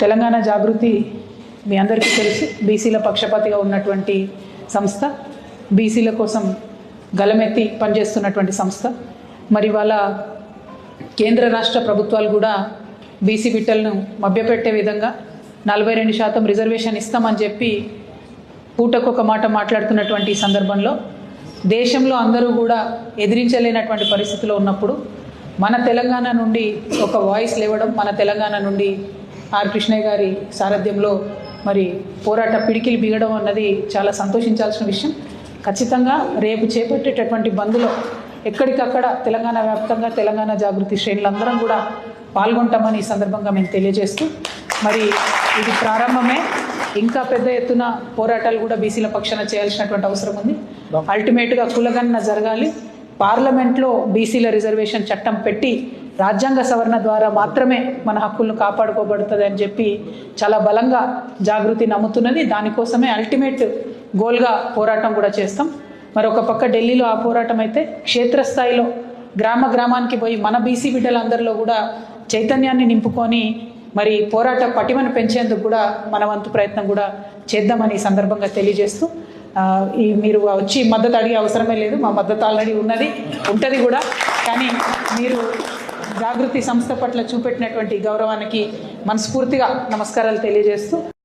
తెలంగాణ జాగృతి మీ అందరికీ తెలుసు, బీసీల పక్షపాతిగా ఉన్నటువంటి సంస్థ, బీసీల కోసం గలమెత్తి పనిచేస్తున్నటువంటి సంస్థ. మరి వాళ్ళ కేంద్ర రాష్ట్ర ప్రభుత్వాలు కూడా బీసీ బిడ్డలను మభ్యపెట్టే విధంగా 42% రిజర్వేషన్ ఇస్తామని చెప్పి పూటకొక మాట మాట్లాడుతున్నటువంటి సందర్భంలో దేశంలో అందరూ కూడా ఎదిరించలేనటువంటి పరిస్థితిలో ఉన్నప్పుడు మన తెలంగాణ నుండి ఒక వాయిస్ లేవడం, మన తెలంగాణ నుండి ఆర్ కృష్ణయ్య గారి సారథ్యంలో మరి పోరాట పిడికిలు బిగడం అన్నది చాలా సంతోషించాల్సిన విషయం. ఖచ్చితంగా రేపు చేపట్టేటటువంటి బంద్లో ఎక్కడికక్కడ తెలంగాణ వ్యాప్తంగా తెలంగాణ జాగృతి శ్రేణులందరం కూడా పాల్గొంటామని ఈ సందర్భంగా మేము తెలియజేస్తూ, మరి ఇది ప్రారంభమే, ఇంకా పెద్ద ఎత్తున పోరాటాలు కూడా బీసీల పక్షాన చేయాల్సినటువంటి అవసరం ఉంది. అల్టిమేట్గా కులగణన జరగాలి. పార్లమెంట్లో బీసీల రిజర్వేషన్ చట్టం పెట్టి రాజ్యాంగ సవరణ ద్వారా మాత్రమే మన హక్కులను కాపాడుకోబడుతుంది అని చెప్పి చాలా బలంగా జాగృతి నమ్ముతున్నది. దానికోసమే అల్టిమేట్ గోల్గా పోరాటం కూడా చేస్తాం. మరి ఒక పక్క ఢిల్లీలో ఆ పోరాటం అయితే, క్షేత్రస్థాయిలో గ్రామ గ్రామానికి పోయి మన బీసీ బిడ్డలందరిలో కూడా చైతన్యాన్ని నింపుకొని మరి పోరాట పటిమను పెంచేందుకు కూడా మన వంతు ప్రయత్నం కూడా చేద్దామని ఈ సందర్భంగా తెలియజేస్తూ, మీరు వచ్చి మద్దతు అడిగే అవసరమే లేదు, మా మద్దతు ఆల్రెడీ ఉంటుంది కూడా. కానీ మీరు జాగృతి సంస్థ పట్ల చూపెట్టినటువంటి గౌరవానికి మనస్ఫూర్తిగా నమస్కారాలు తెలియజేస్తూ